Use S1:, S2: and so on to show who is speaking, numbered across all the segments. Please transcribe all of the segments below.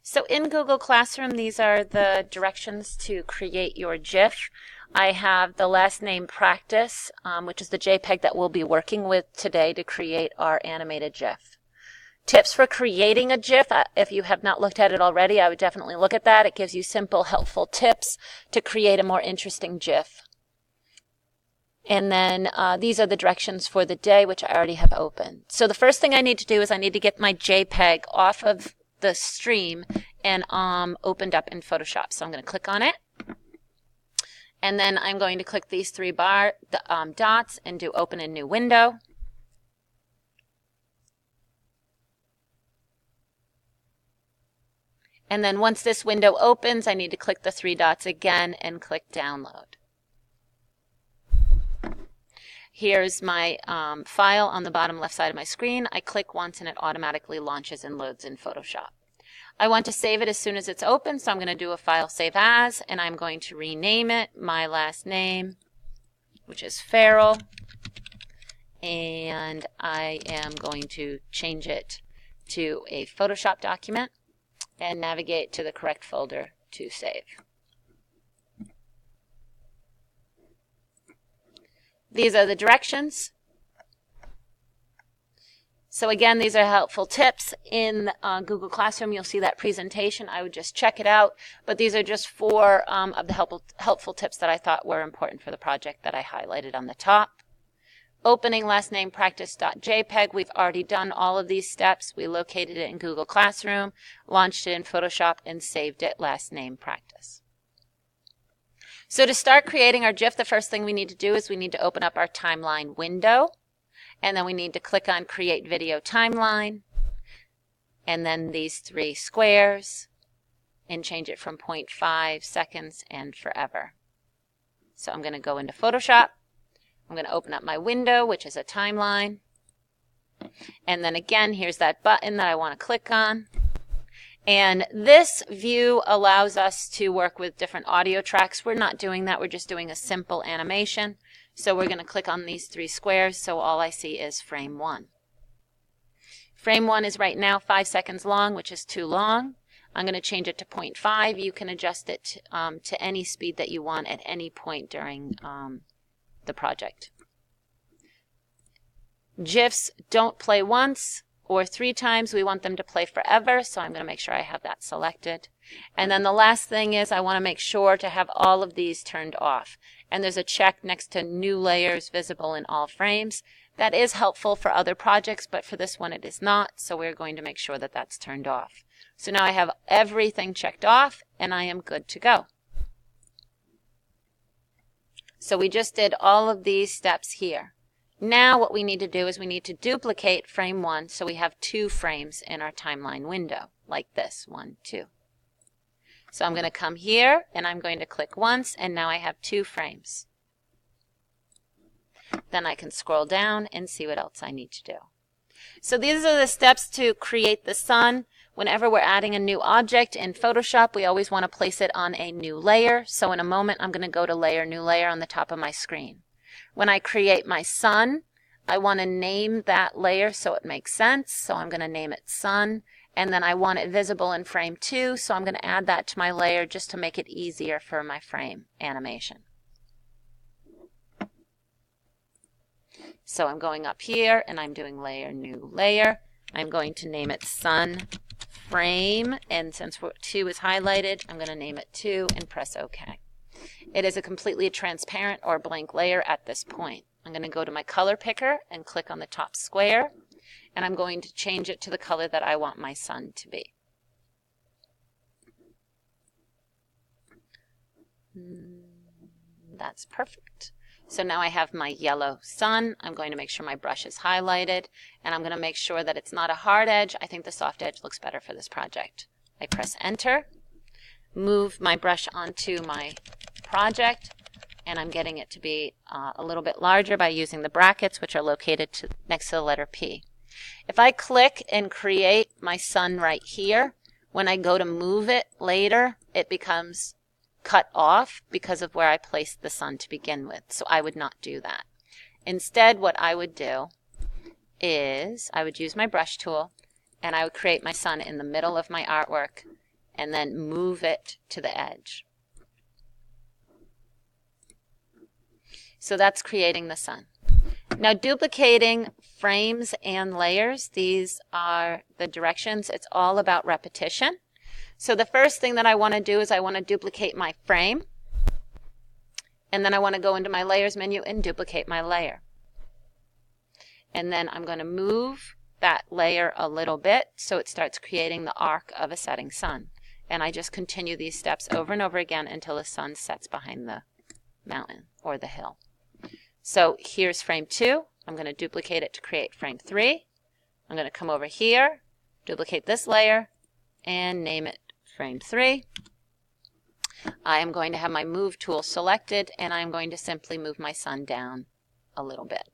S1: So in Google Classroom, these are the directions to create your GIF. I have the last name practice, which is the JPEG that we'll be working with today to create our animated GIF. Tips for creating a GIF. If you have not looked at it already, I would definitely look at that. It gives you simple, helpful tips to create a more interesting GIF. And then these are the directions for the day, which I already have open. So the first thing I need to do is I need to get my JPEG off of the stream and opened up in Photoshop. So I'm going to click on it. And then I'm going to click these three dots and do open in new window. And then once this window opens, I need to click the three dots again and click download. Here's my file on the bottom left side of my screen. I click once and it automatically launches and loads in Photoshop. I want to save it as soon as it's open, so I'm going to do a file save as, and I'm going to rename it my last name, which is Farrell, and I am going to change it to a Photoshop document and navigate to the correct folder to save. These are the directions. So again, these are helpful tips. In Google Classroom, you'll see that presentation. I would just check it out. But these are just four of the helpful tips that I thought were important for the project that I highlighted on the top. Opening last name practice.jpg. We've already done all of these steps. We located it in Google Classroom, launched it in Photoshop, and saved it last name practice. So to start creating our GIF, the first thing we need to do is we need to open up our timeline window. And then we need to click on Create Video Timeline, and then these three squares, and change it from 0.5 seconds and forever. So I'm going to go into Photoshop. I'm going to open up my window, which is a timeline. And then again, here's that button that I want to click on. And this view allows us to work with different audio tracks. We're not doing that. We're just doing a simple animation. So we're going to click on these three squares, so all I see is frame 1. Frame 1 is right now 5 seconds long, which is too long. I'm going to change it to 0.5. You can adjust it to any speed that you want at any point during the project. GIFs don't play once or 3 times. We want them to play forever, so I'm going to make sure I have that selected. And then the last thing is I want to make sure to have all of these turned off. And there's a check next to new layers visible in all frames. That is helpful for other projects, but for this one it is not, so we're going to make sure that that's turned off. So now I have everything checked off and I am good to go. So we just did all of these steps here. Now what we need to do is we need to duplicate frame 1 so we have 2 frames in our timeline window, like this, 1, 2. So I'm going to come here and I'm going to click once, and now I have 2 frames. Then I can scroll down and see what else I need to do. So these are the steps to create the sun. Whenever we're adding a new object in Photoshop, we always want to place it on a new layer. So in a moment, I'm going to go to Layer, New Layer on the top of my screen. When I create my sun, I want to name that layer so it makes sense. So I'm going to name it Sun. And then I want it visible in frame 2, so I'm going to add that to my layer just to make it easier for my frame animation. So I'm going up here and I'm doing Layer, New Layer. I'm going to name it Sun Frame, and since 2 is highlighted, I'm going to name it 2 and press OK. It is a completely transparent or blank layer at this point. I'm going to go to my color picker and click on the top square. And I'm going to change it to the color that I want my sun to be. That's perfect. So now I have my yellow sun. I'm going to make sure my brush is highlighted, and I'm going to make sure that it's not a hard edge. I think the soft edge looks better for this project. I press enter, move my brush onto my project, and I'm getting it to be a little bit larger by using the brackets, which are located next to the letter P. If I click and create my sun right here, when I go to move it later, it becomes cut off because of where I placed the sun to begin with. So I would not do that. Instead, what I would do is I would use my brush tool and I would create my sun in the middle of my artwork and then move it to the edge. So that's creating the sun. Now duplicating frames and layers, these are the directions. It's all about repetition. So the first thing that I want to do is I want to duplicate my frame, and then I want to go into my layers menu and duplicate my layer. And then I'm going to move that layer a little bit so it starts creating the arc of a setting sun. And I just continue these steps over and over again until the sun sets behind the mountain or the hill. So here's frame 2. I'm going to duplicate it to create frame 3. I'm going to come over here, duplicate this layer, and name it frame 3. I am going to have my move tool selected, and I'm going to simply move my sun down a little bit.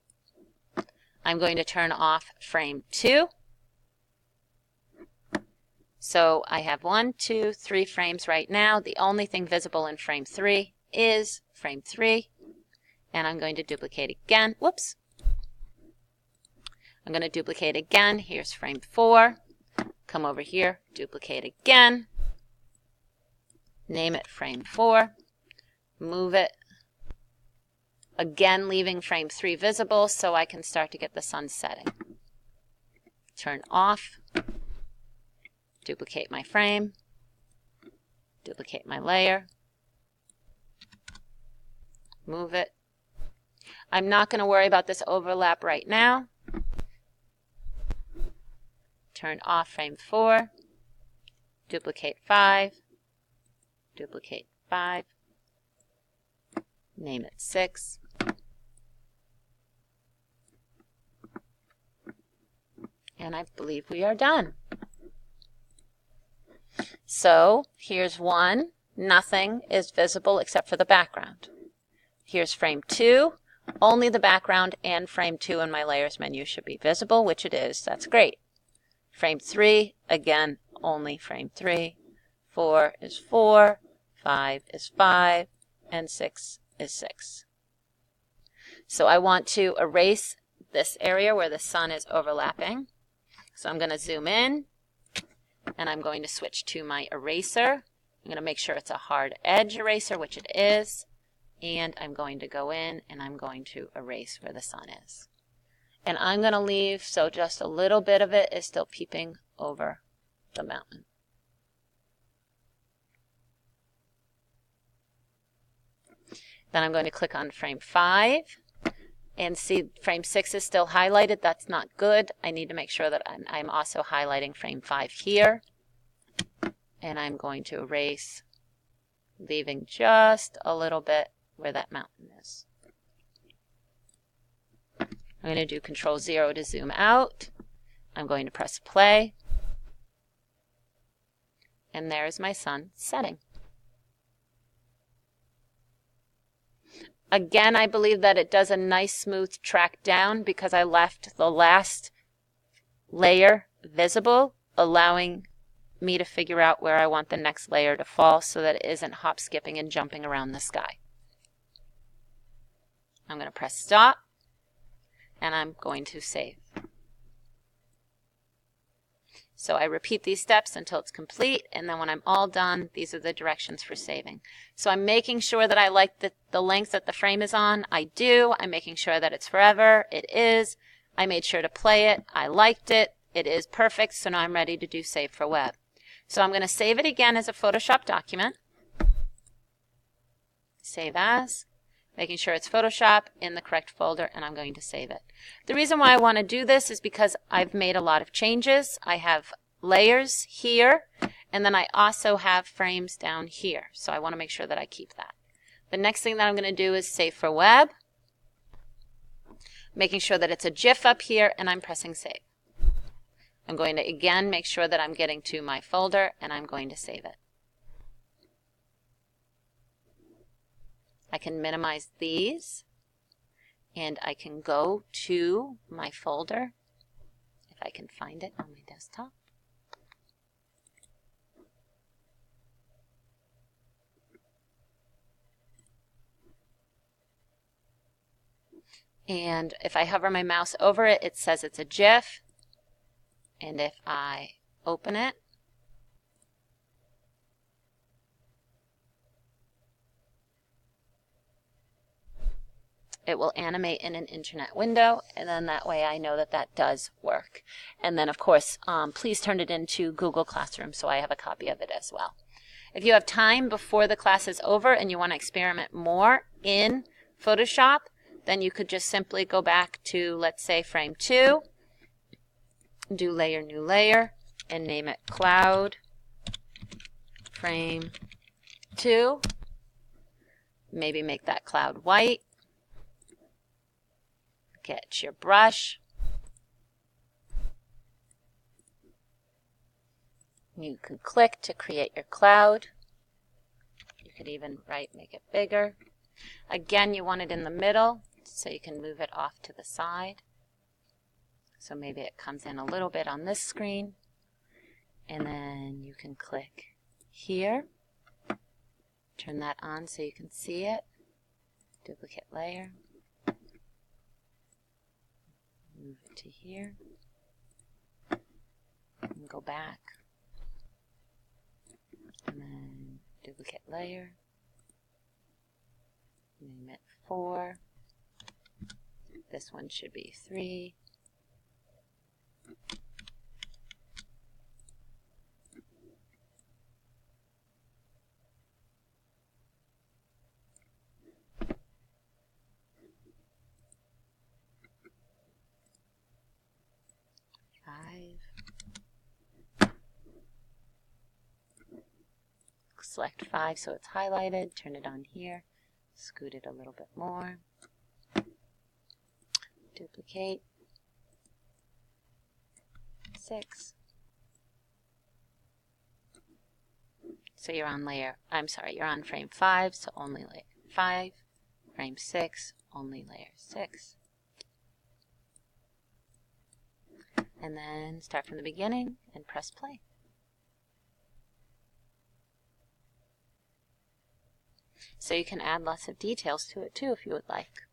S1: I'm going to turn off frame 2. So I have 1, 2, 3 frames right now. The only thing visible in frame 3 is frame 3. And I'm going to duplicate again. Whoops. I'm going to duplicate again. Here's frame 4. Come over here, duplicate again. Name it frame 4. Move it. Again, leaving frame 3 visible so I can start to get the sun setting. Turn off. Duplicate my frame. Duplicate my layer. Move it. I'm not going to worry about this overlap right now. Turn off frame 4. Duplicate 5. Duplicate 5. Name it 6. And I believe we are done. So here's 1. Nothing is visible except for the background. Here's frame 2. Only the background and frame 2 in my layers menu should be visible, which it is. That's great. Frame 3, again, only frame 3. 4 is 4. 5 is 5. And 6 is 6. So I want to erase this area where the sun is overlapping. So I'm going to zoom in, and I'm going to switch to my eraser. I'm going to make sure it's a hard edge eraser, which it is. And I'm going to go in and I'm going to erase where the sun is. And I'm going to leave so just a little bit of it is still peeping over the mountain. Then I'm going to click on frame 5 and see frame 6 is still highlighted. That's not good. I need to make sure that I'm also highlighting frame 5 here. And I'm going to erase, leaving just a little bit where that mountain is. I'm going to do Control 0 to zoom out. I'm going to press play. And there's my sun setting. Again, I believe that it does a nice smooth track down because I left the last layer visible, allowing me to figure out where I want the next layer to fall so that it isn't hop, skipping, and jumping around the sky. I'm going to press stop, and I'm going to save. So I repeat these steps until it's complete, and then when I'm all done, these are the directions for saving. So I'm making sure that I like the length that the frame is on. I do. I'm making sure that it's forever. It is. I made sure to play it. I liked it. It is perfect, so now I'm ready to do Save for Web. So I'm going to save it again as a Photoshop document. Save as. Making sure it's Photoshop in the correct folder, and I'm going to save it. The reason why I want to do this is because I've made a lot of changes. I have layers here, and then I also have frames down here. So I want to make sure that I keep that. The next thing that I'm going to do is Save for Web. Making sure that it's a GIF up here, and I'm pressing Save. I'm going to again make sure that I'm getting to my folder, and I'm going to save it. I can minimize these, and I can go to my folder, if I can find it on my desktop. And if I hover my mouse over it, it says it's a GIF. And if I open it, It will animate in an internet window, and then that way I know that that does work. And then, of course, please turn it into Google Classroom so I have a copy of it as well. If you have time before the class is over and you want to experiment more in Photoshop, then you could just simply go back to, let's say, frame 2, do layer, new layer, and name it Cloud Frame 2. Maybe make that cloud white. Get your brush. You can click to create your cloud. You could even make it bigger. Again, you want it in the middle, so you can move it off to the side. So maybe it comes in a little bit on this screen. And then you can click here. Turn that on so you can see it. Duplicate layer. Move it to here. And go back. And then duplicate layer. Name it 4. This one should be 3. Select 5 so it's highlighted, turn it on here, scoot it a little bit more, duplicate, 6. So you're on you're on frame 5, so only layer 5, frame 6, only layer 6. And then start from the beginning and press play. So you can add lots of details to it too if you would like.